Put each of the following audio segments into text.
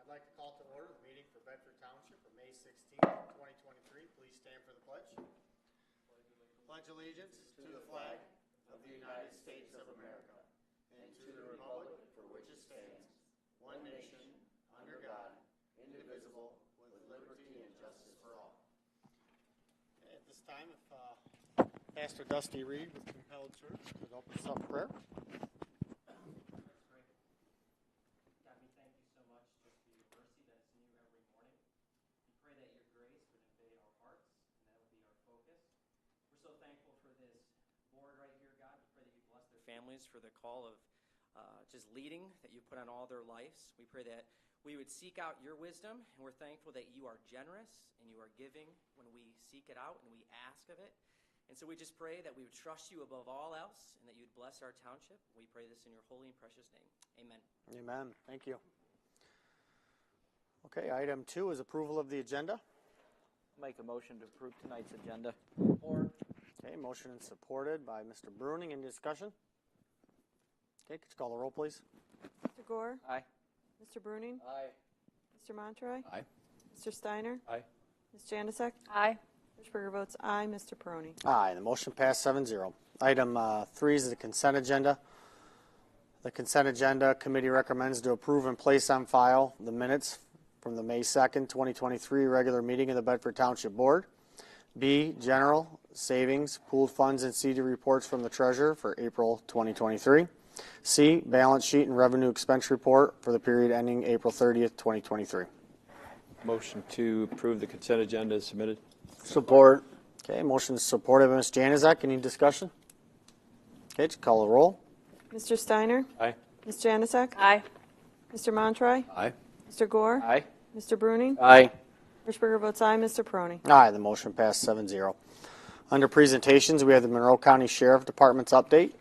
I'd like to call to order the meeting for Bedford Township for May 16th, 2023. Please stand for the pledge. Pledge allegiance to the flag of the United States of America and to the republic for which it stands, one nation, under God, indivisible, with liberty and justice for all. Okay, at this time, if Pastor Dusty Reed with compelled church could open us up in prayer. Families for the call of just leading that you put on all their lives. We pray that we would seek out your wisdom, and we're thankful that you are generous and you are giving when we seek it out and we ask of it. And so we just pray that we would trust you above all else and that you'd bless our township. We pray this in your holy and precious name. Amen. Amen. Thank you. Okay, item 2 is approval of the agenda. Make a motion to approve tonight's agenda. Okay, motion and supported by Mr. Bruning. Any discussion? Okay, could you call the roll, please? Mr. Gore? Aye. Mr. Bruning? Aye. Mr. Montroy? Aye. Mr. Steiner? Aye. Ms. Janasek? Aye. Hirschberger votes aye. Mr. Peroni? Aye, the motion passed 7-0. Item 3 is the consent agenda. The consent agenda committee recommends to approve and place on file the minutes from the May 2nd, 2023 regular meeting of the Bedford Township Board. B, general, savings, pooled funds, and CD reports from the treasurer for April 2023. C, balance sheet and revenue expense report for the period ending April 30th, 2023. Motion to approve the consent agenda is submitted. Support. Okay, motion is supported by Ms. Janaszek. Any discussion? Okay, just call the roll. Mr. Steiner? Aye. Ms. Janasek? Aye. Mr. Montroy? Aye. Mr. Gore? Aye. Mr. Bruning? Aye. Hirschberger votes aye. Mr. Peroni? Aye, the motion passed 7-0. Under presentations, we have the Monroe County Sheriff Department's update.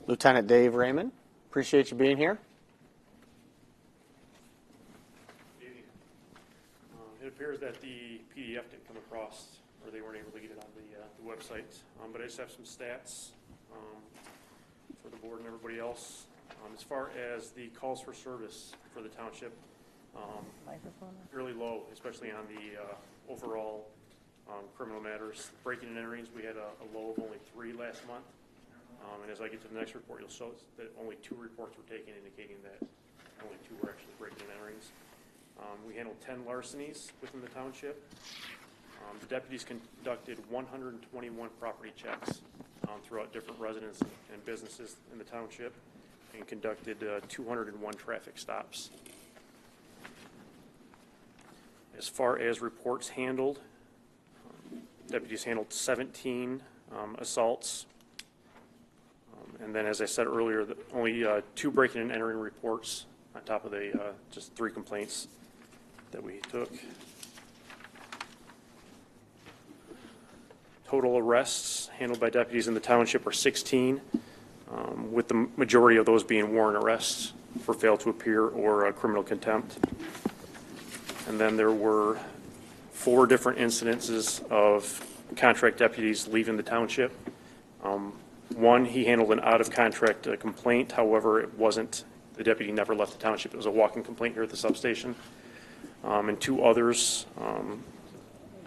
Lieutenant Dave Raymond, appreciate you being here. Good evening. It appears that the PDF didn't come across, or they weren't able to get it on the website, but I just have some stats for the board and everybody else. As far as the calls for service for the township, fairly low, especially on the overall criminal matters. Breaking and enterings, we had a low of only 3 last month. And as I get to the next report, you'll show that only 2 reports were taken, indicating that only 2 were actually breaking and enterings. We handled 10 larcenies within the township. The deputies conducted 121 property checks throughout different residences and businesses in the township, and conducted 201 traffic stops. As far as reports handled, deputies handled 17 assaults. And then, as I said earlier, only 2 breaking and entering reports on top of the just 3 complaints that we took. Total arrests handled by deputies in the township are 16, with the majority of those being warrant arrests for fail to appear or criminal contempt. And then there were 4 different incidences of contract deputies leaving the township. One, he handled an out-of-contract complaint. However, it wasn't, the deputy never left the township. It was a walk-in complaint here at the substation. And 2 others,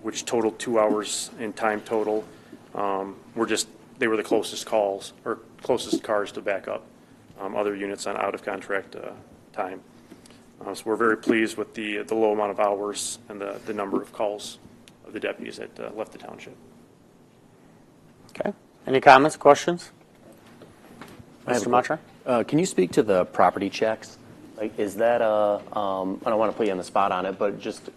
which totaled 2 hours in time total, they were the closest calls, or closest cars to back up other units on out-of-contract time. So we're very pleased with the low amount of hours and the number of calls of the deputies that left the township. Okay. Any comments, questions? Mr. Montroy? Can you speak to the property checks? Like, is that I don't want to put you on the spot on it, but just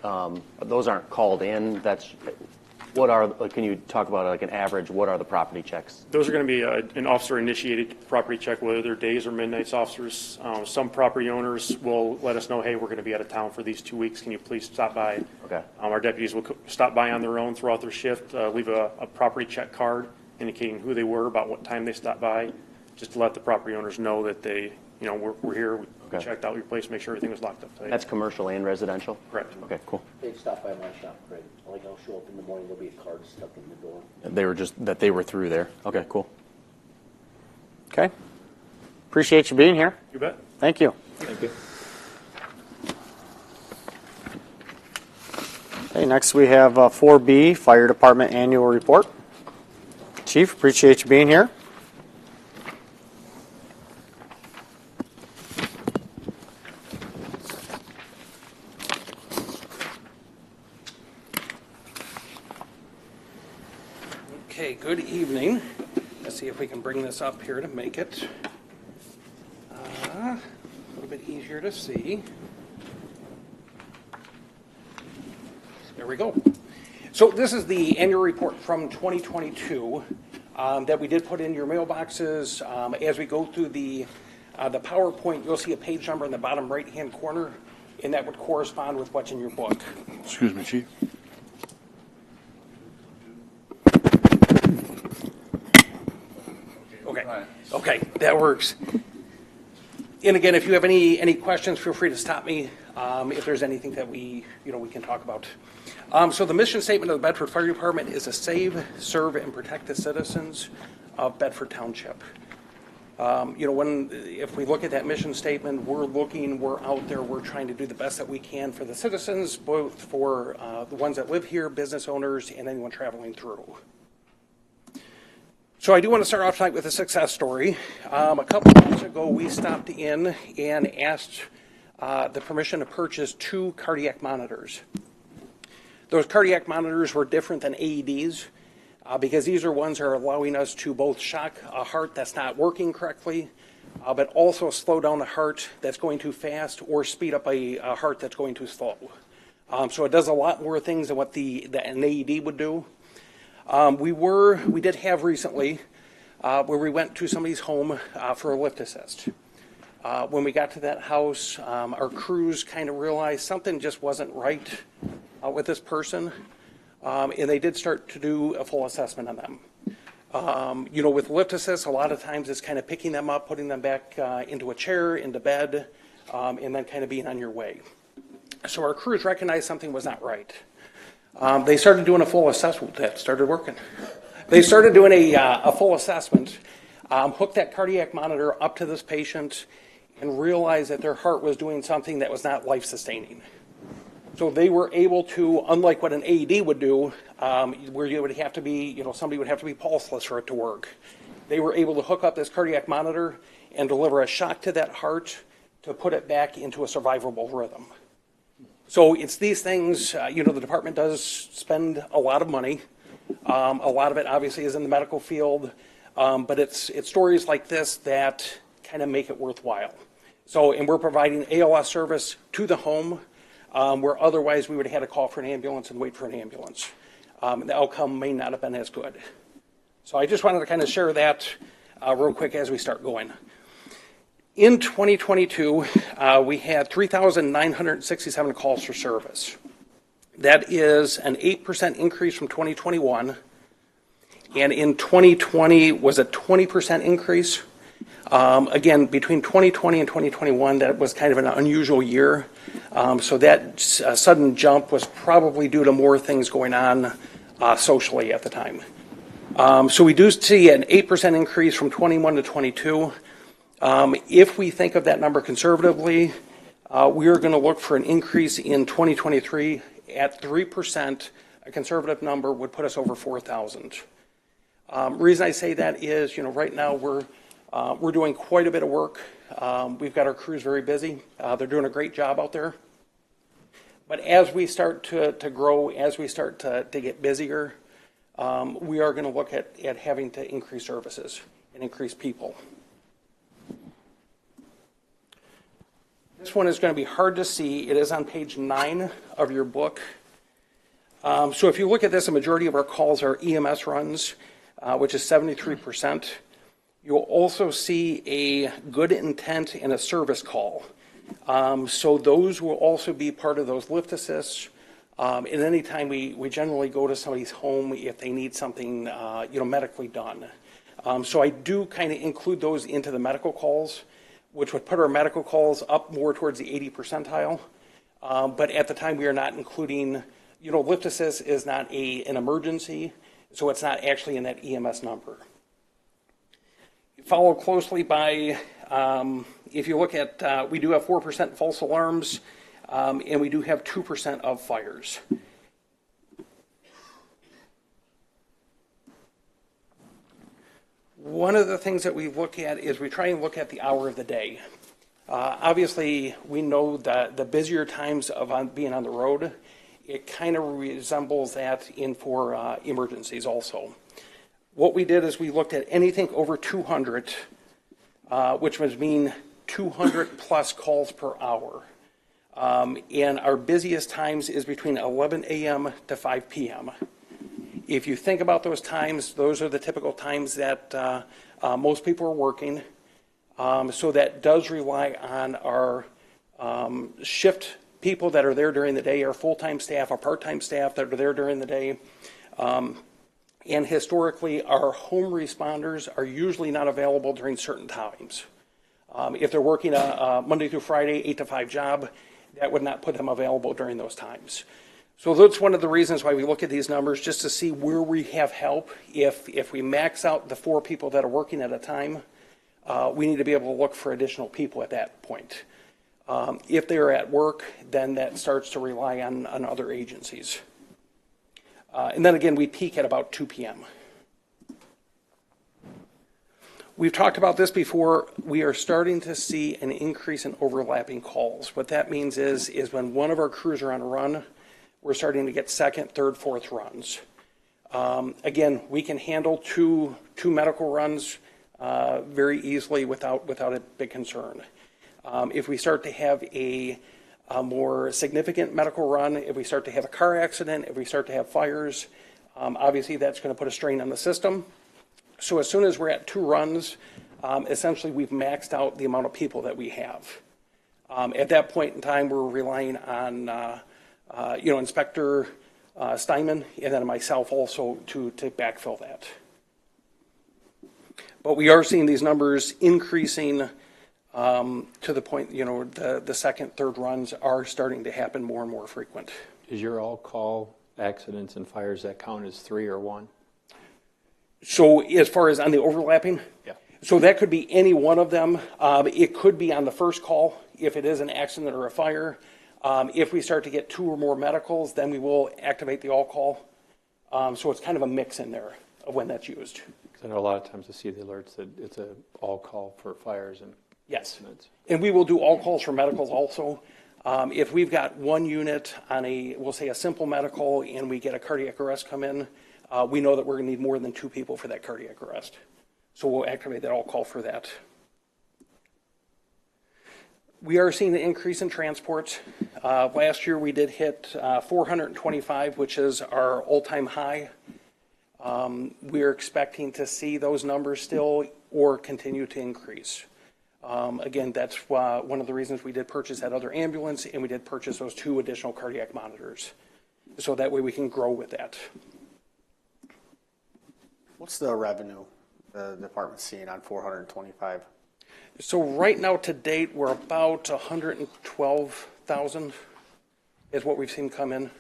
those aren't called in. Can you talk about like an average? What are the property checks? Those are going to be an officer-initiated property check, whether they're days or midnights officers. Some property owners will let us know, hey, we're going to be out of town for these 2 weeks. Can you please stop by? Okay. Our deputies will stop by on their own throughout their shift, leave a property check card indicating who they were, about what time they stopped by, just to let the property owners know that we're here, we checked out your place, make sure everything was locked up today. That's commercial and residential? Correct. Okay, cool. They'd stop by my shop, Craig. Like, I'll show up in the morning, there'll be a card stuck in the door. They were through there. Okay, cool. Okay. Appreciate you being here. You bet. Thank you. Thank you. Okay, next we have 4B, Fire Department Annual Report. Chief, appreciate you being here. Okay, good evening. Let's see if we can bring this up here to make it a little bit easier to see. There we go. So this is the annual report from 2022 that we did put in your mailboxes. As we go through the PowerPoint, you'll see a page number in the bottom right-hand corner, and that would correspond with what's in your book. Excuse me, Chief. Okay, that works. And again, if you have any questions, feel free to stop me if there's anything that we can talk about. So the mission statement of the Bedford Fire Department is to save, serve, and protect the citizens of Bedford Township. If we look at that mission statement, we're out there, we're trying to do the best that we can for the citizens, both for the ones that live here, business owners, and anyone traveling through. So I do want to start off tonight with a success story. A couple of months ago, we stopped in and asked the permission to purchase 2 cardiac monitors. Those cardiac monitors were different than AEDs because these are ones that are allowing us to both shock a heart that's not working correctly, but also slow down a heart that's going too fast or speed up a heart that's going too slow. So it does a lot more things than what an AED would do. We did have recently where we went to somebody's home for a lift assist. When we got to that house, our crews kind of realized something just wasn't right with this person, and they did start to do a full assessment on them. With lift assist, a lot of times it's kind of picking them up, putting them back into a chair, into bed, and then kind of being on your way. So our crews recognized something was not right. They started doing a full assessment. That started working. They started doing a full assessment, hooked that cardiac monitor up to this patient, and realized that their heart was doing something that was not life-sustaining. So they were able to, unlike what an AED would do, where you would have to be, somebody would have to be pulseless for it to work. They were able to hook up this cardiac monitor and deliver a shock to that heart to put it back into a survivable rhythm. So it's these things, the department does spend a lot of money. A lot of it obviously is in the medical field, but it's stories like this that kind of make it worthwhile. So, and we're providing ALS service to the home, where otherwise we would have had to call for an ambulance and wait for an ambulance. The outcome may not have been as good. So I just wanted to kind of share that real quick as we start going. In 2022, we had 3,967 calls for service. That is an 8% increase from 2021, and in 2020 was a 20% increase. Again, between 2020 and 2021, that was kind of an unusual year. So that sudden jump was probably due to more things going on socially at the time. So we do see an 8% increase from 21 to 22. If we think of that number conservatively, we are going to look for an increase in 2023 at 3%. A conservative number would put us over 4,000. Reason I say that is, right now we're doing quite a bit of work. We've got our crews very busy. They're doing a great job out there. But as we start to grow, as we start to get busier, we are going to look at having to increase services and increase people. This one is going to be hard to see. It is on page 9 of your book. So if you look at this, a majority of our calls are EMS runs, which is 73%. You'll also see a good intent and a service call. So those will also be part of those lift assists. And anytime we generally go to somebody's home if they need something, medically done. So I do kind of include those into the medical calls, which would put our medical calls up more towards the 80 percentile. But at the time, we are not including, lift assist is not an emergency, so it's not actually in that EMS number. Followed closely by, if you look at, we do have 4% false alarms, and we do have 2% of fires. One of the things that we look at is we try and look at the hour of the day. Obviously, we know that the busier times of being on the road, it kind of resembles that for emergencies also. What we did is we looked at anything over 200, which would mean 200 plus calls per hour. And our busiest times is between 11 a.m. to 5 p.m. If you think about those times, those are the typical times that most people are working. So that does rely on our shift people that are there during the day, our full-time staff, our part-time staff that are there during the day. And historically, our home responders are usually not available during certain times. If they're working a Monday through Friday, 8 to 5 job, that would not put them available during those times. So that's one of the reasons why we look at these numbers, just to see where we have help. If we max out the 4 people that are working at a time, we need to be able to look for additional people at that point. If they are at work, then that starts to rely on other agencies. And then again, we peak at about 2 p.m. We've talked about this before. We are starting to see an increase in overlapping calls. What that means is when one of our crews are on a run, we're starting to get second, third, fourth runs. Again, we can handle two medical runs very easily without a big concern. If we start to have a more significant medical run, if we start to have a car accident, if we start to have fires, obviously that's going to put a strain on the system. So as soon as we're at 2 runs, essentially we've maxed out the amount of people that we have. At that point in time, we're relying on Inspector Steinman and then myself also to backfill that. But we are seeing these numbers increasing to the point, the second, third runs are starting to happen more and more frequent. Is your all-call accidents and fires that count as 3 or 1? So as far as on the overlapping? Yeah. So that could be any one of them. It could be on the first call if it is an accident or a fire. If we start to get 2 or more medicals, then we will activate the all-call. So it's kind of a mix in there of when that's used. Because I know a lot of times I see the alerts that it's an all-call for fires and Yes. accidents. And we will do all-calls for medicals also. If we've got 1 unit on we'll say a simple medical, and we get a cardiac arrest come in, we know that we're going to need more than 2 people for that cardiac arrest. So we'll activate that all-call for that. We are seeing an increase in transports. Last year we did hit 425, which is our all-time high. We're expecting to see those numbers still or continue to increase. Again, that's one of the reasons we did purchase that other ambulance, and we did purchase those 2 additional cardiac monitors. So that way we can grow with that. What's the revenue the department's seeing on 425? So right now to date, we're about 112,000 is what we've seen come in.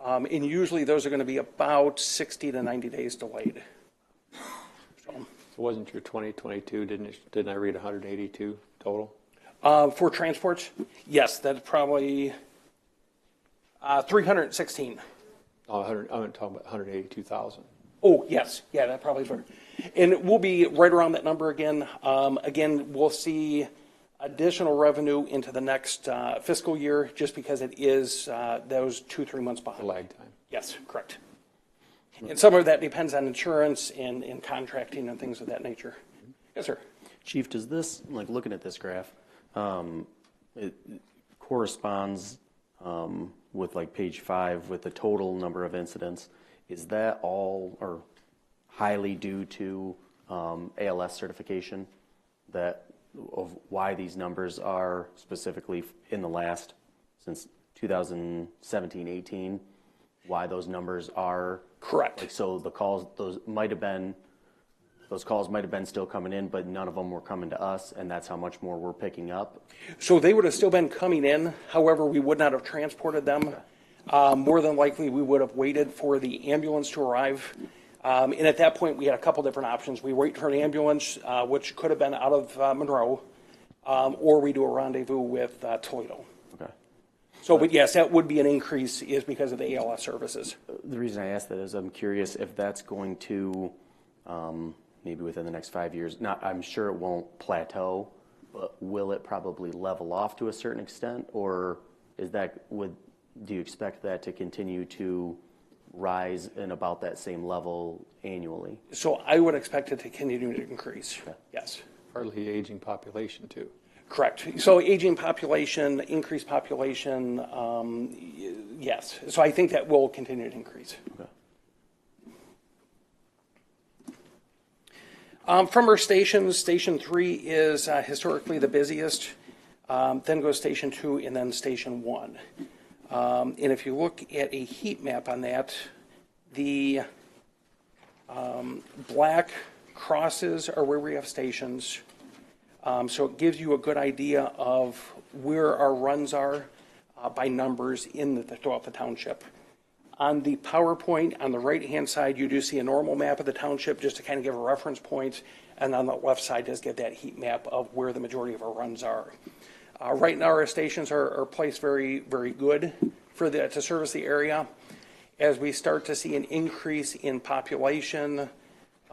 And usually those are going to be about 60 to 90 days delayed. So wasn't your 2022, didn't I read 182 total? For transports, yes, that's probably 316. Oh, I'm talking about 182,000. Oh, yes. Yeah, that probably is right. And we'll be right around that number again. Again, we'll see additional revenue into the next fiscal year just because it is those 2-3 months behind. The lag time. Yes, correct. And some of that depends on insurance and contracting and things of that nature. Yes, sir. Chief, does this, like looking at this graph, it corresponds with like page 5 with the total number of incidents. Is that all or highly due to ALS certification of why these numbers are specifically in the last, since 2017-18, why those numbers are? Correct. Like, so the calls, those calls might have been still coming in, but none of them were coming to us, and that's how much more we're picking up? So they would have still been coming in. However, we would not have transported them. More than likely, we would have waited for the ambulance to arrive. And at that point, we had a couple different options. We wait for an ambulance, which could have been out of Monroe, or we do a rendezvous with Toledo. Okay. So, but yes, that would be an increase is because of the ALS services. The reason I ask that is I'm curious if that's going to maybe within the next 5 years? Not, I'm sure it won't plateau, but will it probably level off to a certain extent, or do you expect that to continue to rise in about that same level annually? So I would expect it to continue to increase. Okay. Yes. Partly aging population too. Correct. So aging population, increased population, yes. So I think that will continue to increase. Okay. From our stations, Station 3 is historically the busiest, then goes Station 2, and then Station 1. And if you look at a heat map on that, the black crosses are where we have stations. So it gives you a good idea of where our runs are by numbers throughout the township. On the PowerPoint, on the right-hand side, you do see a normal map of the township just to kind of give a reference point, and on the left side does give that heat map of where the majority of our runs are. Right now, our stations are placed very, very good to service the area. As we start to see an increase in population,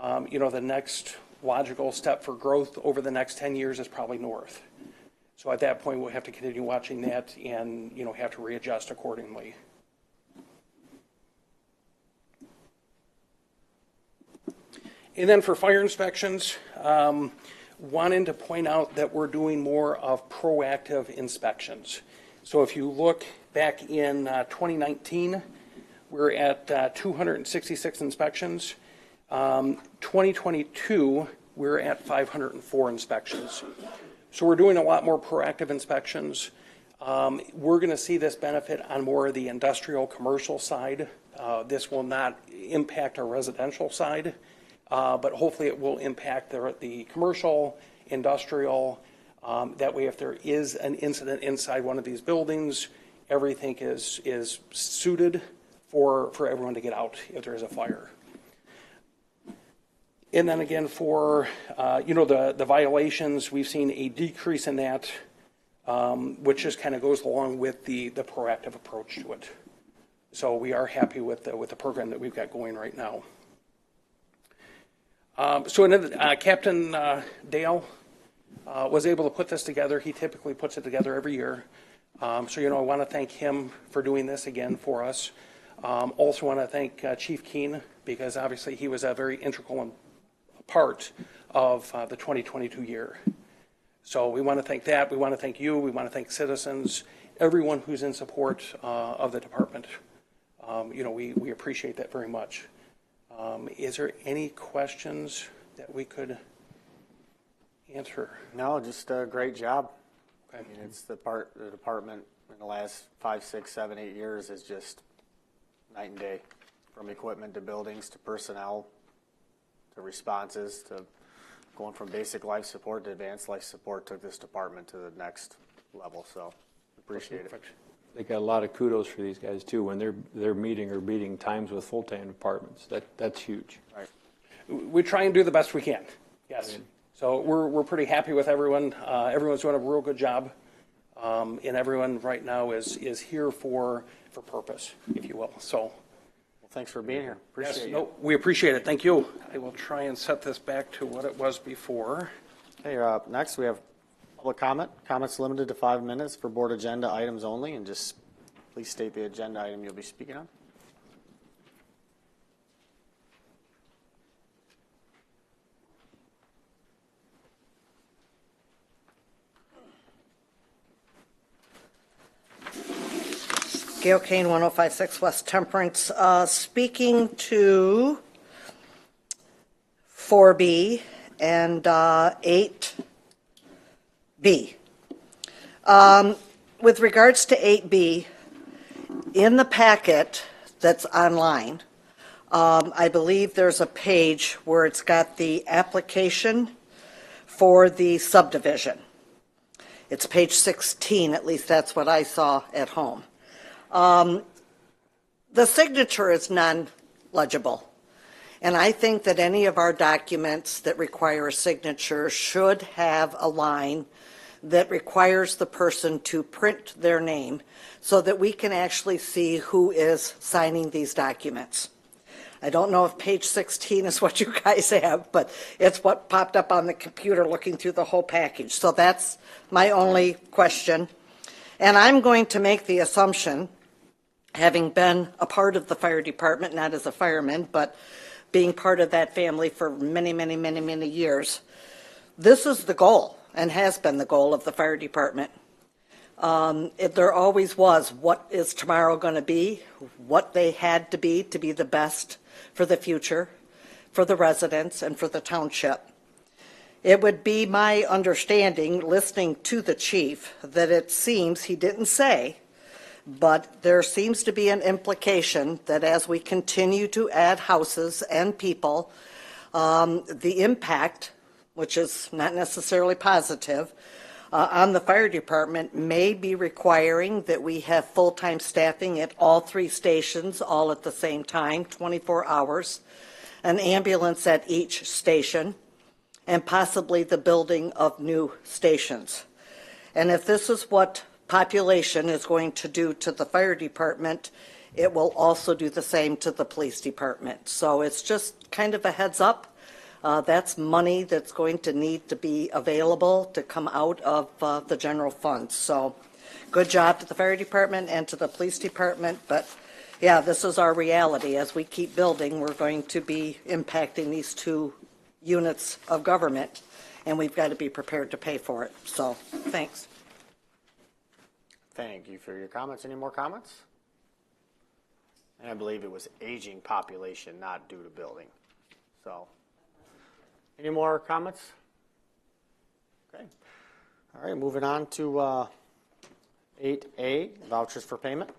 the next logical step for growth over the next 10 years is probably north. So at that point, we'll have to continue watching that and, have to readjust accordingly. And then for fire inspections, wanting to point out that we're doing more of proactive inspections. So if you look back in 2019, we're at 266 inspections. 2022, we're at 504 inspections. So we're doing a lot more proactive inspections. We're going to see this benefit on more of the industrial commercial side. This will not impact our residential side, but hopefully it will impact the commercial, industrial. That way, if there is an incident inside one of these buildings, everything is suited for everyone to get out if there is a fire. And then again, for the violations, we've seen a decrease in that, which just kind of goes along with the proactive approach to it. So we are happy with the program that we've got going right now. Captain Dale was able to put this together. He typically puts it together every year. I want to thank him for doing this again for us. Also want to thank Chief Keene, because obviously he was a very integral part of the 2022 year. So we want to thank that. We want to thank you. We want to thank citizens, everyone who's in support of the department. We appreciate that very much. Is there any questions that we could answer? No, just a great job. Okay. I mean, it's the department in the last 5, 6, 7, 8 years is just night and day, from equipment to buildings to personnel to responses to going from basic life support to advanced life support, took this department to the next level. So appreciate it. They got a lot of kudos for these guys too when they're meeting or beating times with full-time departments. That's huge. Right. We try and do the best we can. Yes. So we're pretty happy with everyone. Everyone's doing a real good job, and everyone right now is here for purpose, if you will. So. Well, thanks for being here. Appreciate it. No, we appreciate it. Thank you. I will try and set this back to what it was before. Okay, next we have public comment. Comments limited to 5 minutes for board agenda items only, and just please state the agenda item you'll be speaking on. Gail Kane, 1056 West Temperance. Speaking to 4B and 8B. With regards to 8B, in the packet that's online, I believe there's a page where it's got the application for the subdivision. It's page 16, at least that's what I saw at home. The signature is non-legible, and I think that any of our documents that require a signature should have a line that requires the person to print their name so that we can actually see who is signing these documents. I don't know if page 16 is what you guys have, but it's what popped up on the computer looking through the whole package. So that's my only question. And I'm going to make the assumption, having been a part of the fire department, not as a fireman, but being part of that family for many, many, many, many years, this is the goal and has been the goal of the fire department. There always was, what is tomorrow going to be, what they had to be the best for the future, for the residents, and for the township. It would be my understanding, listening to the chief, that it seems, he didn't say, but there seems to be an implication that as we continue to add houses and people, the impact, which is not necessarily positive, on the fire department may be requiring that we have full-time staffing at all 3 stations all at the same time, 24 hours, an ambulance at each station, and possibly the building of new stations. And if this is what population is going to do to the fire department, it will also do the same to the police department. So it's just kind of a heads up. That's money that's going to need to be available to come out of the general fund. So good job to the fire department and to the police department. But yeah, this is our reality. As we keep building, we're going to be impacting these 2 units of government, and we've got to be prepared to pay for it. So thanks. Thank you for your comments. Any more comments? And I believe it was aging population, not due to building. So, any more comments? Okay. All right, moving on to 8A, vouchers for payment.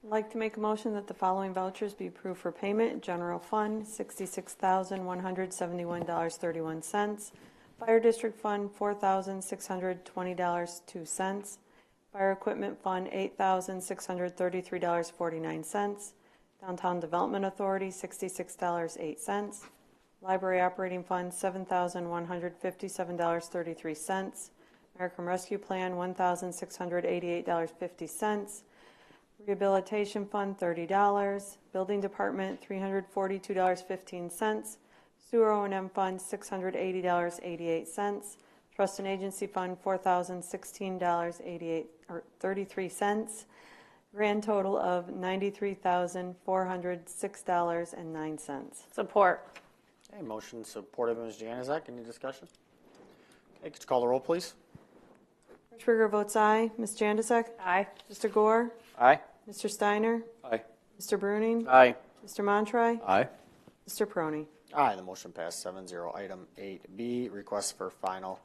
I'd like to make a motion that the following vouchers be approved for payment. General Fund, $66,171.31. Fire District Fund, $4,620.02. Fire Equipment Fund, $8,633.49. Downtown Development Authority, $66.08. Library Operating Fund, $7,157.33. American Rescue Plan, $1,688.50. Rehabilitation Fund, $30. Building Department, $342.15. Sewer O&M Fund, $680.88. Trust and Agency Fund, $4,016.33. Grand total of $93,406.09. Support. Okay, motion supported by Ms. Januzak. Any discussion? Okay, could you call the roll, please? Hirschberger votes aye. Ms. Januzak? Aye. Mr. Gore? Aye. Mr. Steiner? Aye. Mr. Bruning? Aye. Mr. Montroy? Aye. Mr. Prony? Aye, the motion passed 7-0. Item 8B, request for final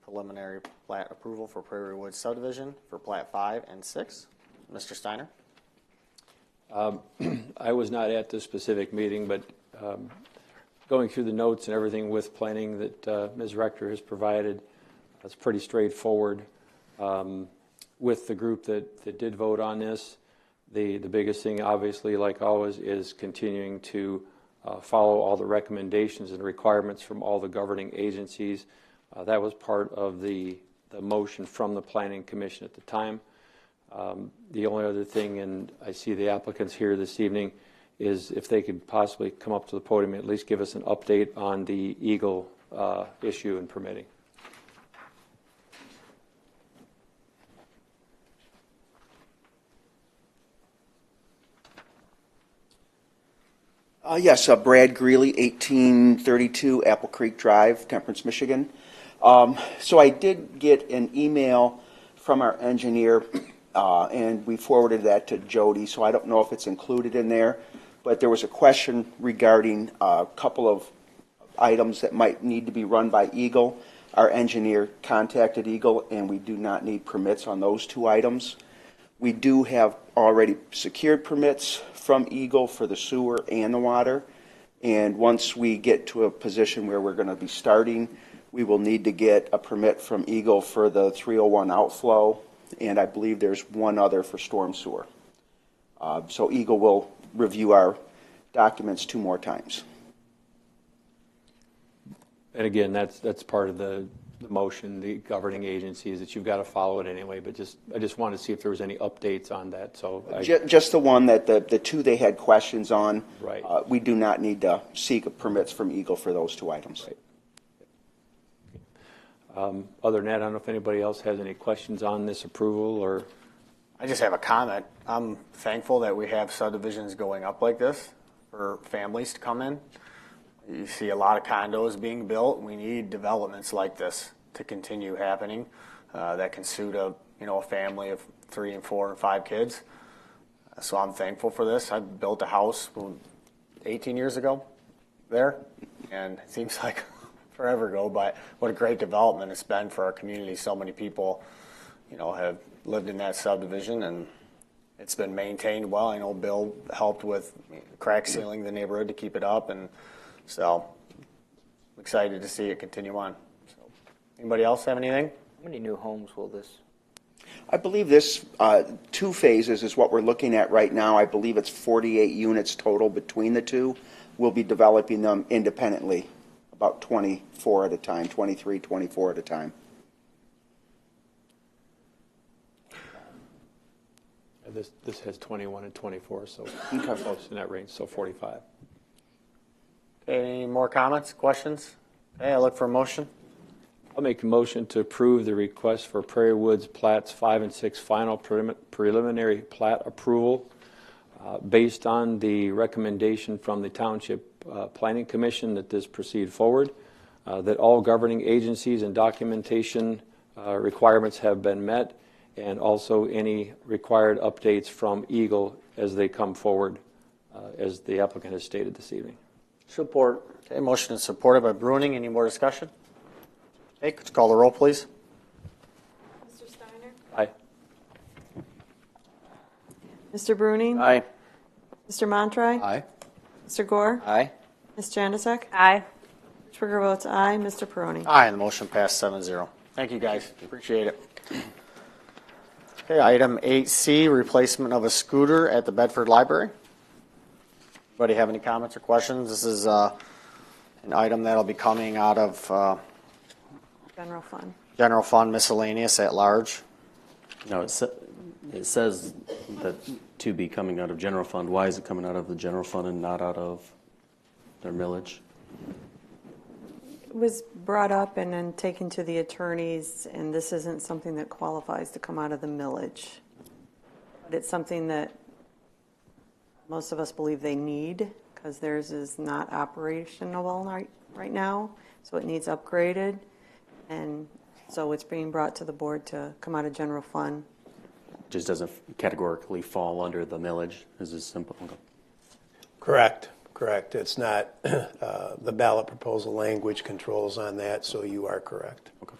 preliminary plat approval for Prairie Woods subdivision for plat 5 and 6. Mr. Steiner? I was not at this specific meeting, but going through the notes and everything with planning that Ms. Rector has provided, it's pretty straightforward. With the group that did vote on this, the biggest thing, obviously, like always, is continuing to follow all the recommendations and requirements from all the governing agencies. That was part of the motion from the Planning Commission at the time. The only other thing, and I see the applicants here this evening, is if they could possibly come up to the podium and at least give us an update on the Eagle issue and permitting. Yes, Brad Greeley, 1832 Apple Creek Drive, Temperance, Michigan. So I did get an email from our engineer, and we forwarded that to Jody, so I don't know if it's included in there, but there was a question regarding a couple of items that might need to be run by Eagle. Our engineer contacted Eagle, and we do not need permits on those 2 items. We do have already secured permits from Eagle for the sewer and the water, and once we get to a position where we're going to be starting, we will need to get a permit from Eagle for the 301 outflow, and I believe there's one other for storm sewer. So Eagle will review our documents 2 more times. And again, that's part of the the motion, the governing agencies, that you've got to follow it anyway, but I just wanted to see if there was any updates on that, so. Just the one that the two they had questions on. Right. We do not need to seek permits from Eagle for those two items. Right. Other than that, I don't know if anybody else has any questions on this approval, or? I just have a comment. I'm thankful that we have subdivisions going up like this for families to come in. You see a lot of condos being built. We need developments like this to continue happening that can suit a family of 3 and 4 and 5 kids. So I'm thankful for this. I built a house 18 years ago there, and it seems like forever ago, but what a great development it's been for our community. So many people, have lived in that subdivision, and it's been maintained well. I know Bill helped with crack sealing the neighborhood to keep it up, and so I'm excited to see it continue on. So, anybody else have anything? How many new homes will this? I believe this 2 phases is what we're looking at right now. I believe it's 48 units total between the two. We'll be developing them independently, about 24 at a time, 23, 24 at a time. This has 21 and 24, so Okay. close in that range, so 45. Any more comments, questions? Okay, I look for a motion. I'll make a motion to approve the request for Prairie Woods Plats 5 and 6 final preliminary plat approval based on the recommendation from the Township Planning Commission that this proceed forward, that all governing agencies and documentation requirements have been met, and also any required updates from Eagle as they come forward, as the applicant has stated this evening. Support. Okay, motion is supported by Bruning. Any more discussion? Okay, could you call the roll, please? Mr. Steiner? Aye. Mr. Bruning? Aye. Mr. Montroy? Aye. Mr. Gore? Aye. Ms. Janusik? Aye. Trigger votes aye. Mr. Peroni? Aye, and the motion passed 7-0. Thank you, guys. Appreciate it. Okay, item 8C, replacement of a scooter at the Bedford Library. Anybody have any comments or questions? This is an item that'll be coming out of General fund. General Fund miscellaneous at large. No, it says that to be coming out of general fund. Why is it coming out of the general fund and not out of their millage? It was brought up and then taken to the attorneys, and this isn't something that qualifies to come out of the millage. But it's something that most of us believe they need, because theirs is not operational right now, so it needs upgraded. And so it's being brought to the board to come out of general fund. Just doesn't categorically fall under the millage. Is this simple? Correct. It's not, the ballot proposal language controls on that, so you are correct. Okay.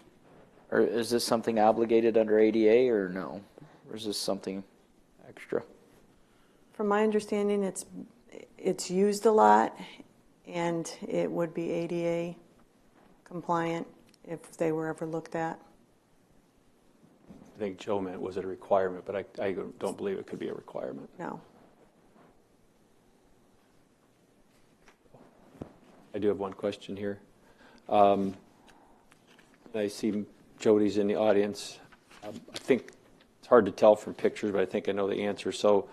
Or is this something obligated under ADA or no? Or is this something extra? From my understanding, it's used a lot, and it would be ADA compliant if they were ever looked at. I think Joe meant was it a requirement, but I don't believe it could be a requirement. No. I do have one question here. I see Jody's in the audience. I think it's hard to tell from pictures, but I think I know the answer. So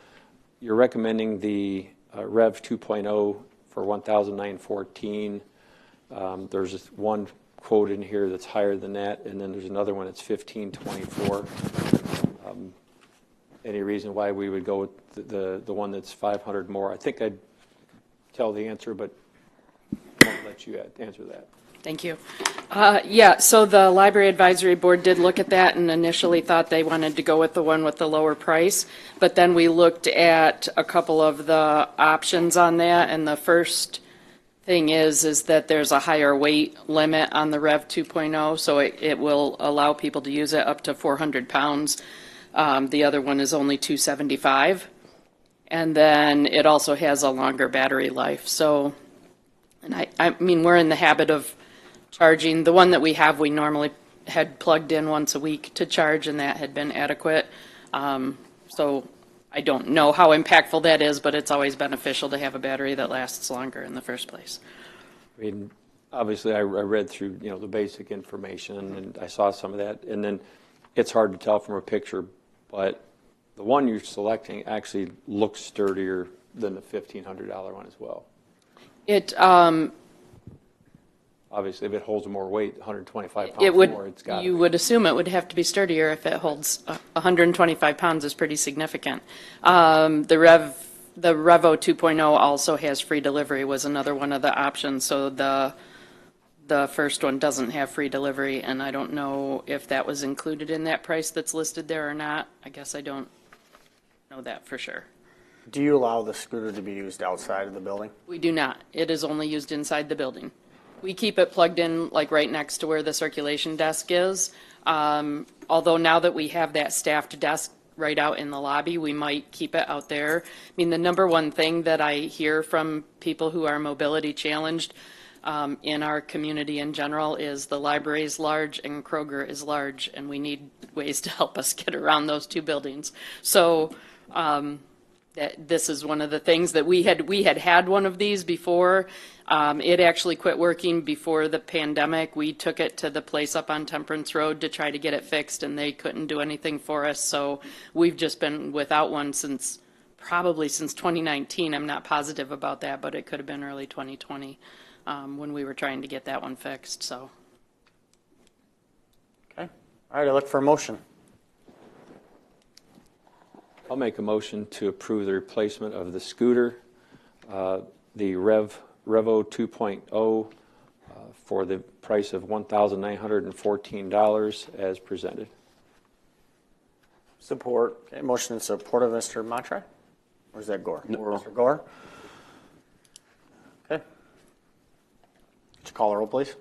you're recommending the Rev 2.0 for $1,914. There's this one quote in here that's higher than that, and then there's another one that's $1,524. Any reason why we would go with the one that's 500 more? I think I'd tell the answer, but I won't let you answer that. Thank you. Yeah, so the Library Advisory Board did look at that and initially thought they wanted to go with the one with the lower price. But then we looked at a couple of the options on that, and the first thing is that there's a higher weight limit on the Rev 2.0, so it will allow people to use it up to 400 pounds. The other one is only 275. And then it also has a longer battery life. So, and I mean, we're in the habit of charging. The one that we have, we normally had plugged in once a week to charge, and that had been adequate. So I don't know how impactful that is, but it's always beneficial to have a battery that lasts longer in the first place. I mean, obviously I read through, the basic information, and I saw some of that, and then it's hard to tell from a picture, but the one you're selecting actually looks sturdier than the $1,500 one as well. It, Obviously, if it holds more weight, 125 pounds it would, more, it's got you would assume it would have to be sturdier if it holds 125 pounds is pretty significant. The Revo 2.0 also has free delivery was another one of the options. So the first one doesn't have free delivery, and I don't know if that was included in that price that's listed there or not. I guess I don't know that for sure. Do you allow the scooter to be used outside of the building? We do not. It is only used inside the building. We keep it plugged in like right next to where the circulation desk is. Although now that we have that staffed desk right out in the lobby, we might keep it out there. I mean, the number one thing that I hear from people who are mobility challenged in our community in general is the library is large and Kroger is large, and we need ways to help us get around those two buildings. So that this is one of the things that we had one of these before. It actually quit working before the pandemic. We took it to the place up on Temperance Road to try to get it fixed, and they couldn't do anything for us. So we've just been without one probably since 2019. I'm not positive about that, but it could have been early 2020 when we were trying to get that one fixed. So. Okay. All right, I look for a motion. I'll make a motion to approve the replacement of the scooter, the Revo 2.0, for the price of $1,914 as presented. Support. Okay, motion in support of Mr. Montre? Or is that Gore? No. Mr. Gore? Okay. Could you call the roll, please?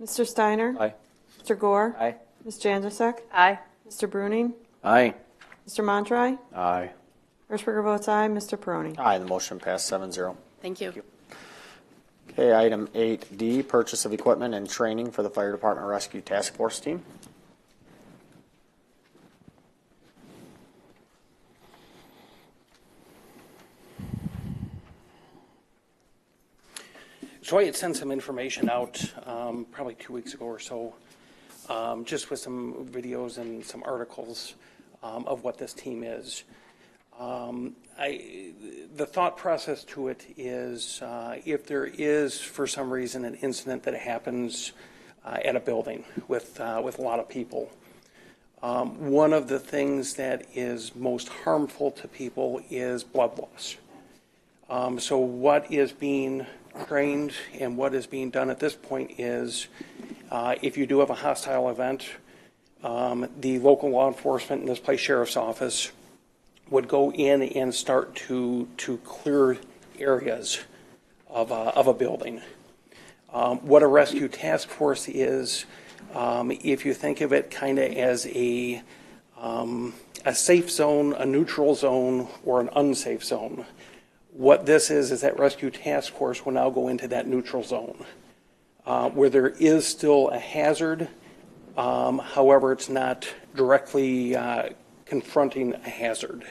Mr. Steiner? Aye. Mr. Gore? Aye. Ms. Janzasek? Aye. Mr. Bruning? Aye. Mr. Montroy? Aye. Hirschberger votes aye. Mr. Peroni? Aye, the motion passed 7-0. Thank you. Okay, item 8D, purchase of equipment and training for the Fire Department Rescue Task Force team. So I had sent some information out probably 2 weeks ago or so, just with some videos and some articles of what this team is. The thought process to it is if there is, for some reason, an incident that happens at a building with a lot of people, one of the things that is most harmful to people is blood loss. So what is being trained and what is being done at this point is if you do have a hostile event, the local law enforcement, in this place sheriff's office, would go in and start to clear areas of a building. What a rescue task force is, if you think of it kind of as a safe zone, a neutral zone, or an unsafe zone, what this is that rescue task force will now go into that neutral zone, where there is still a hazard. However, it's not directly confronting a hazard.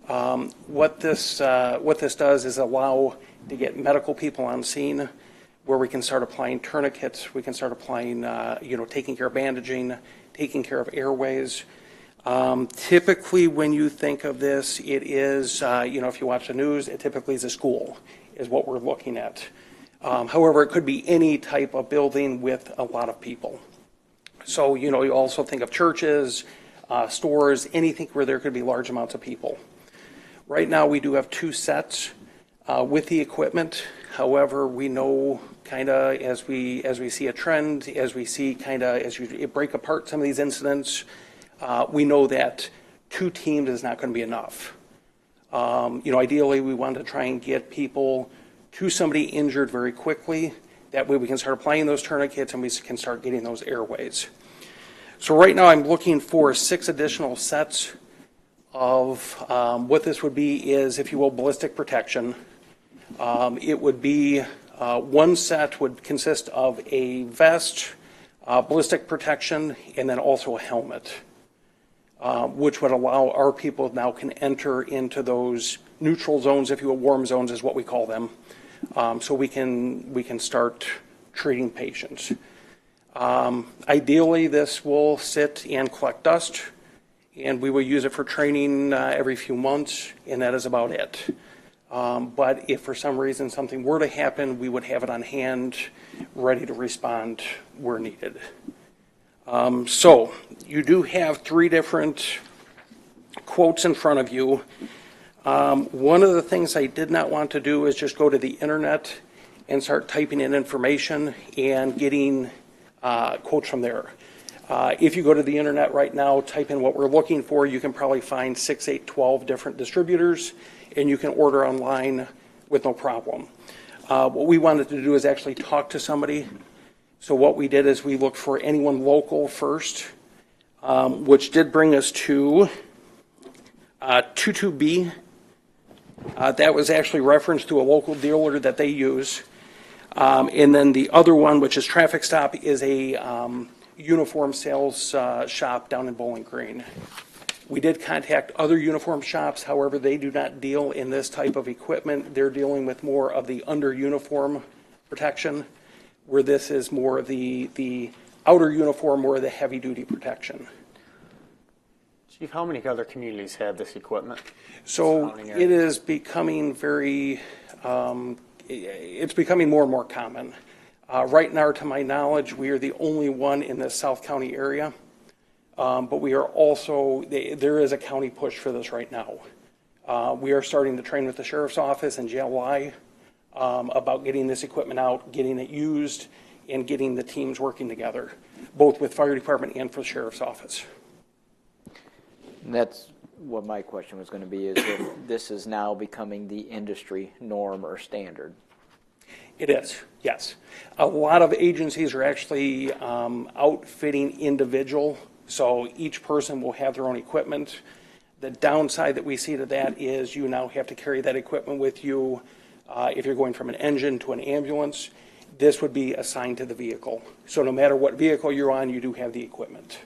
What this does is allow to get medical people on scene, where we can start applying tourniquets, we can start applying, taking care of bandaging, taking care of airways. Typically, when you think of this, it is, if you watch the news, it typically is a school, is what we're looking at. However, it could be any type of building with a lot of people. So, you also think of churches, stores, anything where there could be large amounts of people. Right now, we do have 2 sets with the equipment. However, we know kind of as we see a trend, as we see as you break apart some of these incidents, we know that 2 teams is not going to be enough. Ideally, we want to try and get people to somebody injured very quickly. That way we can start applying those tourniquets and we can start getting those airways. So right now I'm looking for 6 additional sets of what this would be is, if you will, ballistic protection. It would be one set would consist of a vest, ballistic protection, and then also a helmet, which would allow our people now can enter into those neutral zones, if you will, warm zones is what we call them. So we can start treating patients. Ideally, this will sit and collect dust, and we will use it for training every few months, and that is about it. But if for some reason something were to happen, we would have it on hand, ready to respond where needed. So you do have 3 different quotes in front of you. One of the things I did not want to do is just go to the internet and start typing in information and getting quotes from there. If you go to the internet right now, type in what we're looking for, you can probably find 6, 8, 12 different distributors, and you can order online with no problem. What we wanted to do is actually talk to somebody. So what we did is we looked for anyone local first, which did bring us to 22B. That was actually referenced to a local dealer that they use. And then the other one, which is Traffic Stop, is a uniform sales shop down in Bowling Green. We did contact other uniform shops. However, they do not deal in this type of equipment. They're dealing with more of the under uniform protection, where this is more the outer uniform or the heavy duty protection. Chief, how many other communities have this equipment? So it is becoming it's becoming more and more common. Right now, to my knowledge, we are the only one in the South County area. But we are also, there is a county push for this right now. We are starting to train with the Sheriff's Office in JLI about getting this equipment out, getting it used, and getting the teams working together, both with Fire Department and for the Sheriff's Office. And that's what my question was going to be, is if this is now becoming the industry norm or standard. It is, yes. A lot of agencies are actually outfitting individual, so each person will have their own equipment. The downside that we see to that is you now have to carry that equipment with you. If you're going from an engine to an ambulance, this would be assigned to the vehicle. So no matter what vehicle you're on, you do have the equipment.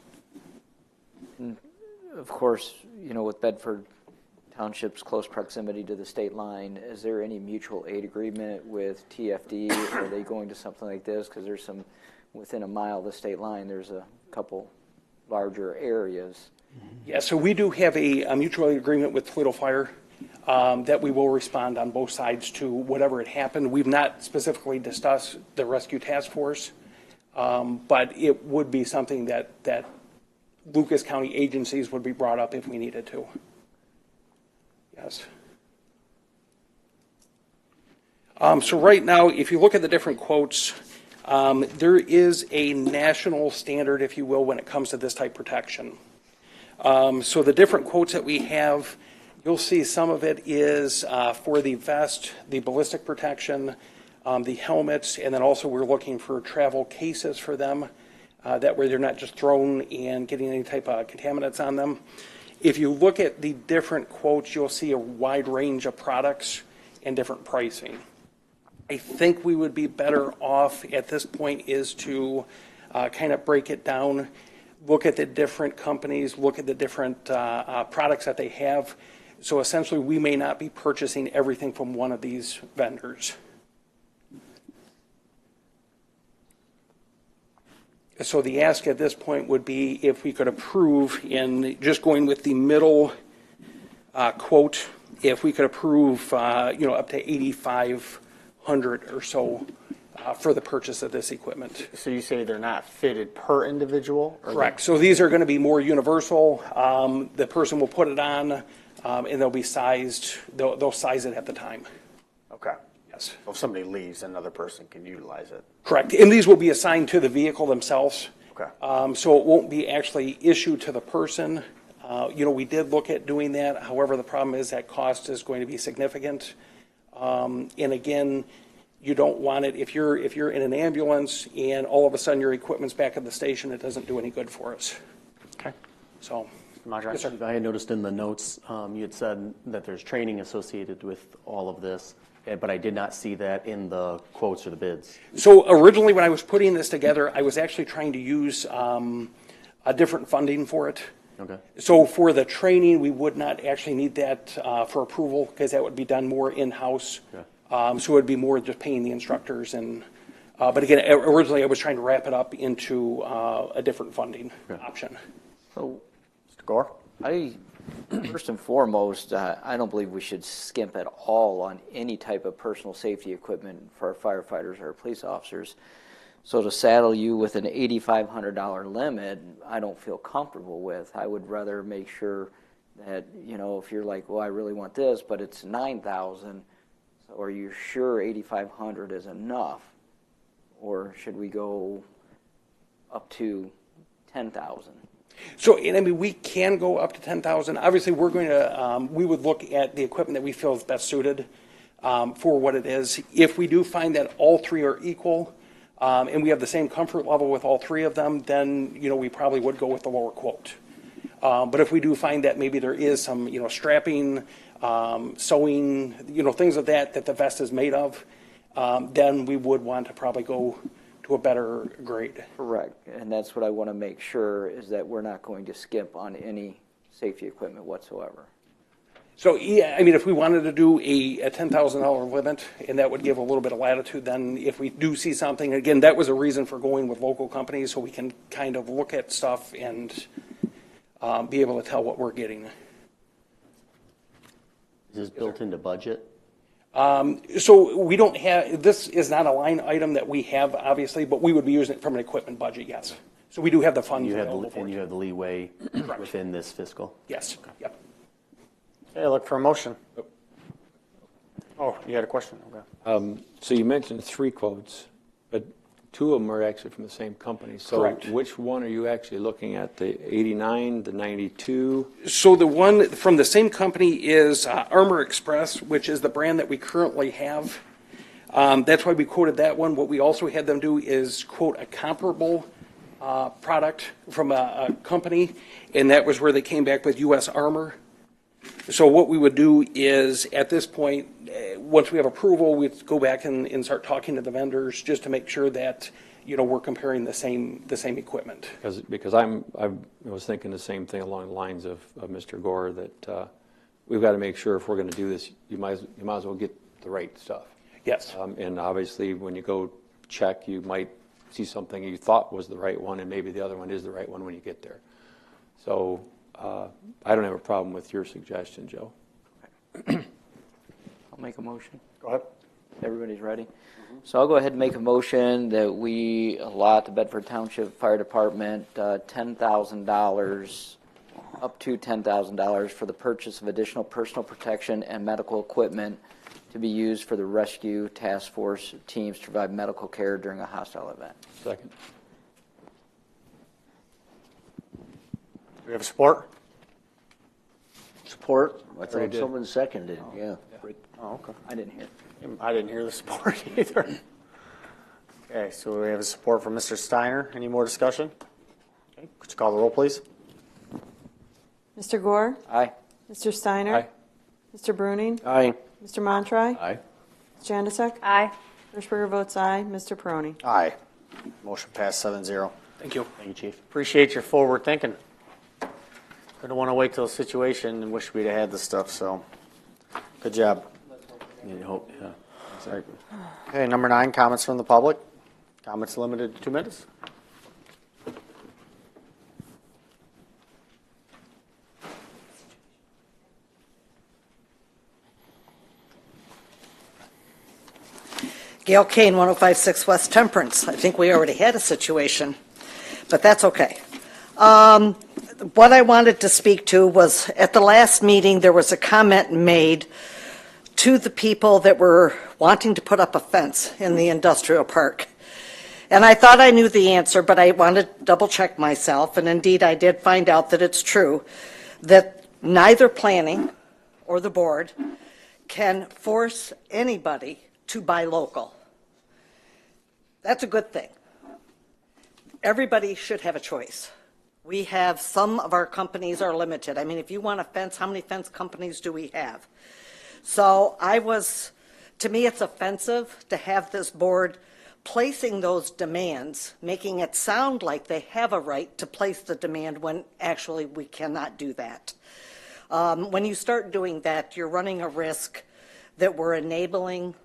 Of course, you know, with Bedford Township's close proximity to the state line, is there any mutual aid agreement with TFD? Are they going to something like this? Because there's some, within a mile of the state line, there's a couple larger areas. Yeah, so we do have a mutual aid agreement with Toledo Fire that we will respond on both sides to whatever had happened. We've not specifically discussed the rescue task force, but it would be something that Lucas County agencies would be brought up if we needed to. Yes. So right now, if you look at the different quotes, there is a national standard, if you will, when it comes to this type protection. So the different quotes that we have, you'll see some of it is for the vest, the ballistic protection, the helmets, and then also we're looking for travel cases for them. That way they're not just thrown and getting any type of contaminants on them. If you look at the different quotes, you'll see a wide range of products and different pricing. I think we would be better off at this point is to kind of break it down, look at the different companies, look at the different products that they have. So essentially, we may not be purchasing everything from one of these vendors. So the ask at this point would be if we could approve, in just going with the middle quote, if we could approve, up to 8,500 or so for the purchase of this equipment. So you say they're not fitted per individual? Correct. So these are going to be more universal. The person will put it on, and they'll be sized. They'll size it at the time. Okay. Yes. So if somebody leaves, another person can utilize it. Correct. And these will be assigned to the vehicle themselves. Okay. So it won't be actually issued to the person. We did look at doing that. However, the problem is that cost is going to be significant. And again, you don't want it if you're in an ambulance and all of a sudden your equipment's back at the station. It doesn't do any good for us. Okay. So. Yes, sir. I had noticed in the notes you had said that there's training associated with all of this, but I did not see that in the quotes or the bids. So originally when I was putting this together, I was actually trying to use a different funding for it. Okay. So for the training, we would not actually need that for approval because that would be done more in-house. Okay. So it would be more just paying the instructors and But again, originally I was trying to wrap it up into a different funding option. So, Mr. Gore? First and foremost, I don't believe we should skimp at all on any type of personal safety equipment for our firefighters or our police officers. So to saddle you with an $8,500 limit, I don't feel comfortable with. I would rather make sure that, you know, if you're like, well, I really want this, but it's $9,000, or you're sure $8,500 is enough, or should we go up to $10,000? So, and I mean, we can go up to 10,000. Obviously, we're going to, we would look at the equipment that we feel is best suited for what it is. If we do find that all three are equal, and we have the same comfort level with all three of them, then, you know, we probably would go with the lower quote. But if we do find that maybe there is some, you know, strapping, sewing, you know, things of that the vest is made of, then we would want to probably go to a better grade. Correct, and that's what I want to make sure is that we're not going to skimp on any safety equipment whatsoever. So, yeah, I mean, if we wanted to do a $10,000 limit, and that would give a little bit of latitude, then if we do see something, again, that was a reason for going with local companies, so we can kind of look at stuff and be able to tell what we're getting. Is this built into budget? So we don't have, this is not a line item that we have, obviously, but we would be using it from an equipment budget, yes. So we do have the funds available for it. And you have the leeway within this fiscal? Yes, yep. Okay, look for a motion. Oh, you had a question? Okay. So you mentioned 3 quotes, but 2 of them are actually from the same company. So Correct. which one are you actually looking at, the 89, the 92? So the one from the same company is Armor Express, which is the brand that we currently have. That's why we quoted that one. What we also had them do is quote a comparable product from a company, and that was where they came back with U.S. Armor. So what we would do is, at this point, once we have approval, we'd go back and start talking to the vendors just to make sure that, you know, we're comparing the same equipment. Because I was thinking the same thing along the lines of Mr. Gore, that we've got to make sure if we're going to do this, you might as well get the right stuff. Yes. And obviously, when you go check, you might see something you thought was the right one, and maybe the other one is the right one when you get there. So I don't have a problem with your suggestion, Joe. I'll make a motion. Go ahead. Everybody's ready? So I'll go ahead and make a motion that we allot the Bedford Township Fire Department $10,000, up to $10,000 for the purchase of additional personal protection and medical equipment to be used for the rescue task force teams to provide medical care during a hostile event. Second. Do we have support? Support? I Already thought did. someone seconded, yeah. Oh, okay. I didn't hear. I didn't hear the support either. Okay, so we have a support from Mr. Steiner. Any more discussion? Okay, could you call the roll, please? Mr. Gore? Aye. Mr. Steiner? Aye. Mr. Bruning? Aye. Mr. Montry? Aye. Ms. Jandisek? Aye. Hirschberger votes aye. Mr. Peroni? Aye. Motion passed 7-0. Thank you. Thank you, Chief. Appreciate your forward thinking. I don't want to wait till the situation and wish we'd have had this stuff, so good job. You hope, yeah, exactly. Okay, number 9, comments from the public. Comments limited to 2 minutes. Gail Kane, 105.6 West Temperance. I think we already had a situation, but that's okay. What I wanted to speak to was, at the last meeting, there was a comment made to the people that were wanting to put up a fence in the industrial park. And I thought I knew the answer, but I wanted to double check myself, and indeed I did find out that it's true, that neither planning or the board can force anybody to buy local. That's a good thing. Everybody should have a choice. We have, some of our companies are limited. I mean, if you want a fence, how many fence companies do we have? So to me, it's offensive to have this board placing those demands, making it sound like they have a right to place the demand when actually we cannot do that. When you start doing that, you're running a risk that we're enabling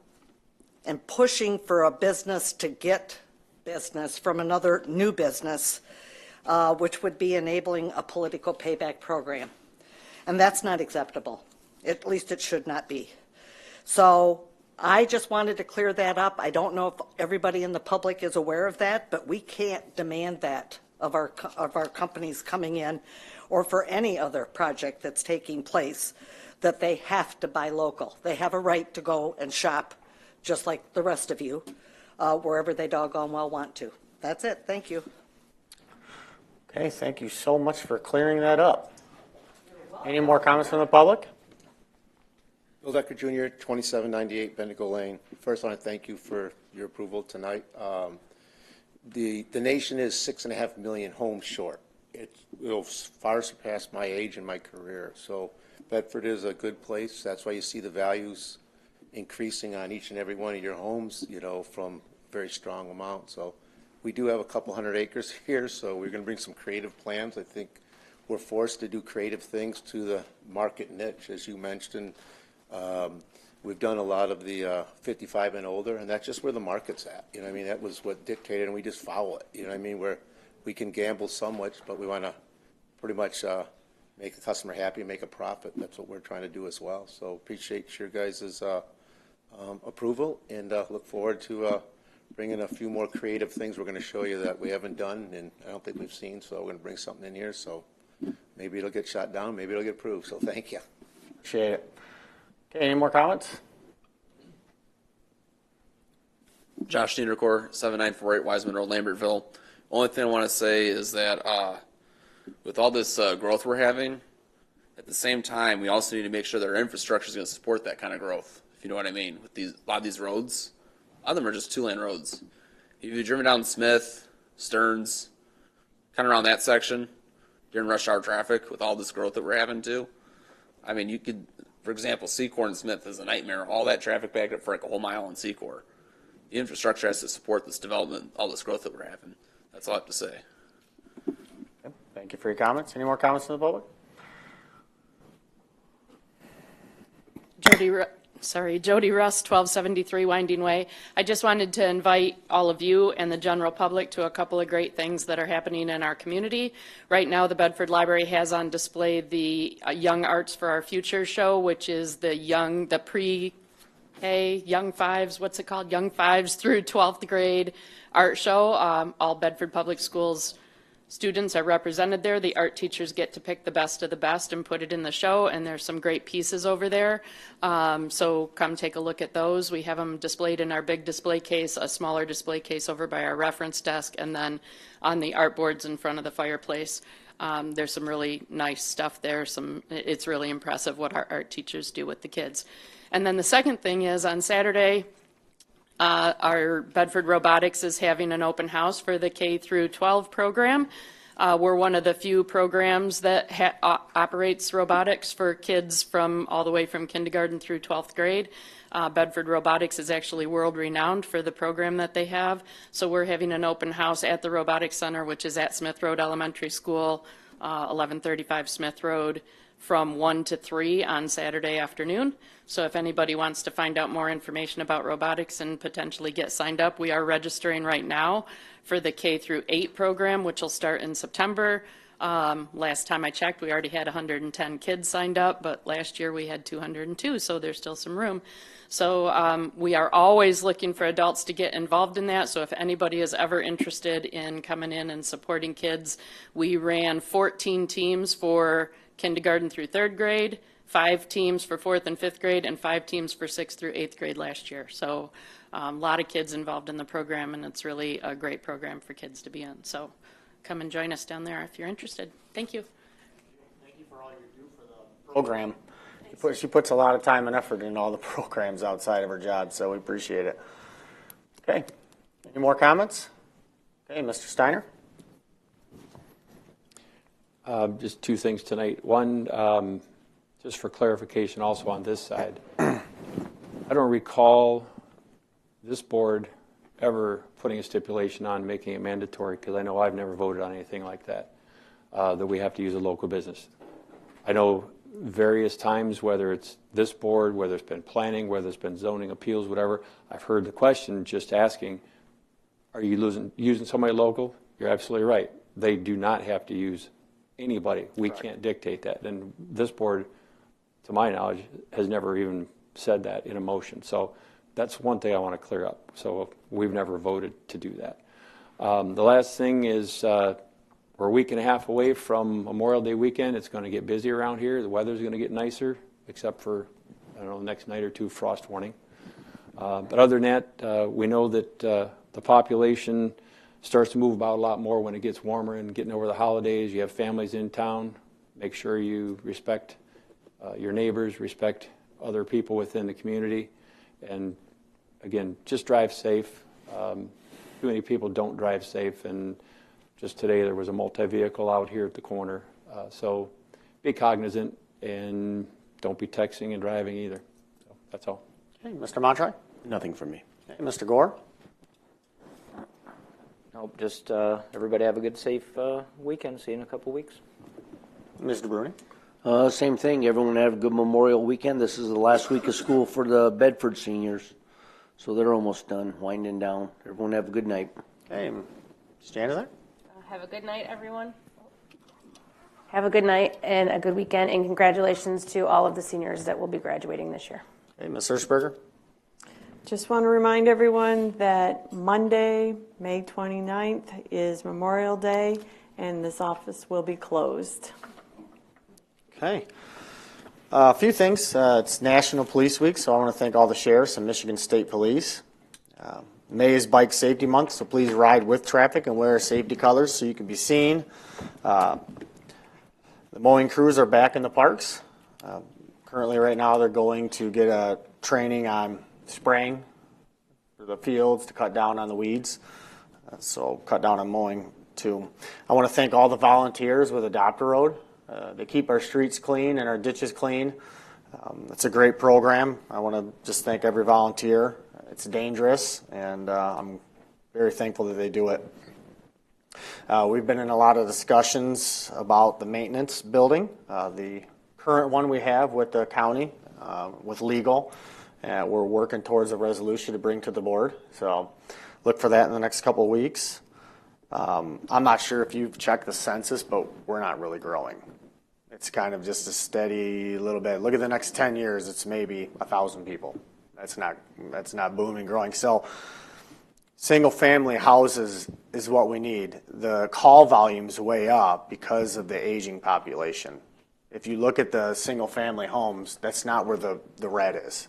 and pushing for a business to get business from another new business, which would be enabling a political payback program. And that's not acceptable. At least it should not be. So I just wanted to clear that up. I don't know if everybody in the public is aware of that, but we can't demand that of our companies coming in, or for any other project that's taking place, that they have to buy local. They have a right to go and shop, just like the rest of you, wherever they doggone well want to. That's it. Thank you. Okay, thank you so much for clearing that up. Any more comments from the public? Bill Decker Jr., 2798 Bendigo Lane. First, I want to thank you for your approval tonight. The nation is 6.5 million homes short. It will far surpass my age and my career. So Bedford is a good place. That's why you see the values increasing on each and every one of your homes, you know, from a very strong amount. So we do have a couple hundred acres here, so we're going to bring some creative plans. I think we're forced to do creative things to the market niche, as you mentioned. We've done a lot of the 55 and older, and that's just where the market's at. You know what I mean? That was what dictated, and we just follow it. You know what I mean? Where we can gamble so much, but we want to pretty much make the customer happy and make a profit. That's what we're trying to do as well. So appreciate your guys' approval, and look forward to bringing a few more creative things we're going to show you that we haven't done, and I don't think we've seen, so we're going to bring something in here. So maybe it'll get shot down, maybe it'll get approved. So thank you. Appreciate it. Okay, any more comments? Josh Niederkor, 7948 Wiseman Road, Lambertville. Only thing I want to say is that with all this growth we're having, at the same time, we also need to make sure that our infrastructure is going to support that kind of growth, if you know what I mean. With a lot of these roads, a lot of them are just two-lane roads. If you've driven down Smith, Stearns, kind of around that section during rush hour traffic with all this growth that we're having too, I mean, you could, for example, Secor and Smith is a nightmare. All that traffic backed up for like a whole mile in Secor. The infrastructure has to support this development, all this growth that we're having. That's all I have to say. Okay, thank you for your comments. Any more comments from the public? Jody Russ, 1273 Winding Way. I just wanted to invite all of you and the general public to a couple of great things that are happening in our community. Right now, the Bedford Library has on display the Young Arts for Our Future show, which is the pre-K, Young Fives, what's it called? Young Fives through 12th grade art show. All Bedford Public Schools students are represented there. The art teachers get to pick the best of the best and put it in the show, and there's some great pieces over there. So come take a look at those. We have them displayed in our big display case, a smaller display case over by our reference desk, and then on the art boards in front of the fireplace. There's some really nice stuff there. It's really impressive what our art teachers do with the kids. And then the second thing is on Saturday, our Bedford Robotics is having an open house for the K through 12 program. We're one of the few programs that operates robotics for kids from all the way from kindergarten through 12th grade. Bedford Robotics is actually world renowned for the program that they have. So we're having an open house at the Robotics Center, which is at Smith Road Elementary School, 1135 Smith Road, from 1 to 3 on Saturday afternoon. So if anybody wants to find out more information about robotics and potentially get signed up, we are registering right now for the K through 8 program, which will start in September. Last time I checked, we already had 110 kids signed up, but last year we had 202, so there's still some room. So we are always looking for adults to get involved in that. So if anybody is ever interested in coming in and supporting kids, we ran 14 teams for kindergarten through 3rd grade, 5 teams for 4th and 5th grade, and 5 teams for 6th through 8th grade last year. So a lot of kids involved in the program, and it's really a great program for kids to be in. So come and join us down there if you're interested. Thank you. Thank you for all you do for the program. She puts a lot of time and effort in all the programs outside of her job, so we appreciate it. Okay. Any more comments? Okay, Mr. Steiner. Just 2 things tonight. One, just for clarification also on this side. I don't recall this board ever putting a stipulation on making it mandatory, because I know I've never voted on anything like that, that we have to use a local business. I know various times, whether it's this board, whether it's been planning, whether it's been zoning appeals, whatever, I've heard the question just asking, are you using somebody local? You're absolutely right. They do not have to use anybody. We can't dictate that. And this board, to my knowledge, has never even said that in a motion. So that's one thing I want to clear up. So we've never voted to do that. The last thing is we're a week and a half away from Memorial Day weekend. It's going to get busy around here. The weather's going to get nicer, except for, I don't know, the next night or two, frost warning. But other than that, we know that the population starts to move about a lot more when it gets warmer and getting over the holidays. You have families in town. Make sure you respect your neighbors, respect other people within the community. And again, just drive safe. Too many people don't drive safe. And just today there was a multi-vehicle out here at the corner. So be cognizant and don't be texting and driving either. So that's all. Okay, Mr. Montroy? Nothing from me. Okay, Mr. Gore? Nope, just everybody have a good, safe weekend. See you in a couple weeks. Mr. Bruni? Same thing. Everyone have a good Memorial weekend. This is the last week of school for the Bedford seniors, so they're almost done, winding down. Everyone have a good night. Okay, Jan is there? Have a good night, everyone. Have a good night and a good weekend, and congratulations to all of the seniors that will be graduating this year. Okay, Ms. Hirschberger? Just want to remind everyone that Monday, May 29th, is Memorial Day, and this office will be closed. Okay. A few things. It's National Police Week, so I want to thank all the sheriffs and Michigan State Police. May is Bike Safety Month, so please ride with traffic and wear safety colors so you can be seen. The mowing crews are back in the parks. Currently, right now, they're going to get a training on spraying for the fields to cut down on the weeds. So cut down on mowing, too. I want to thank all the volunteers with Adopt a Road. They keep our streets clean and our ditches clean. It's a great program. I want to just thank every volunteer. It's dangerous, and I'm very thankful that they do it. We've been in a lot of discussions about the maintenance building, the current one we have with the county, with legal. We're working towards a resolution to bring to the board, so look for that in the next couple of weeks. I'm not sure if you've checked the census, but we're not really growing. It's kind of just a steady little bit. Look at the next 10 years, it's maybe 1,000 people. That's not booming, growing. So single-family houses is what we need. The call volume's way up because of the aging population. If you look at the single-family homes, that's not where the red is.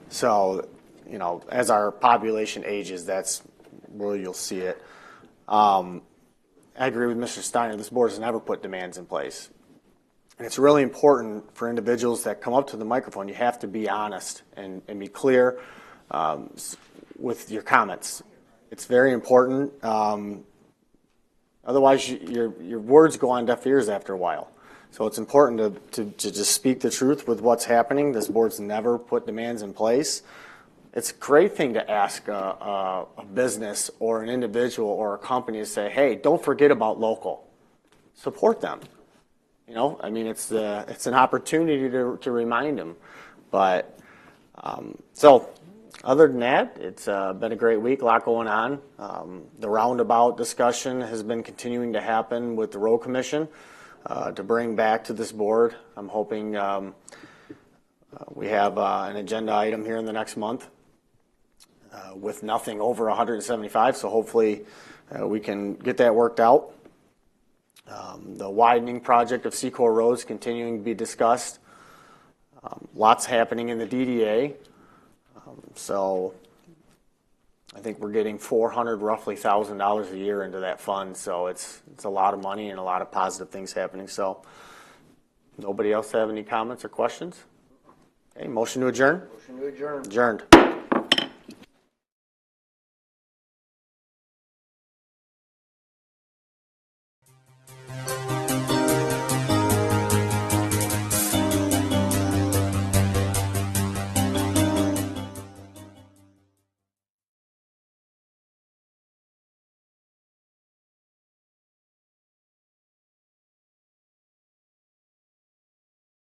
So, you know, as our population ages, that's where you'll see it. I agree with Mr. Steiner. This board has never put demands in place. And it's really important for individuals that come up to the microphone, you have to be honest and be clear with your comments. It's very important. Otherwise, your words go on deaf ears after a while. So it's important to just speak the truth with what's happening. This board's never put demands in place. It's a great thing to ask a business or an individual or a company to say, hey, don't forget about local. Support them. You know, I mean, it's an opportunity to remind them. But so other than that, it's been a great week, a lot going on. The roundabout discussion has been continuing to happen with the road commission to bring back to this board. I'm hoping we have an agenda item here in the next month with nothing over 175. So hopefully we can get that worked out. The widening project of Secor Road is continuing to be discussed. Lots happening in the DDA. So I think we're getting roughly $1,000 a year into that fund. So it's a lot of money and a lot of positive things happening. So nobody else have any comments or questions? Okay, motion to adjourn? Motion to adjourn. Adjourned.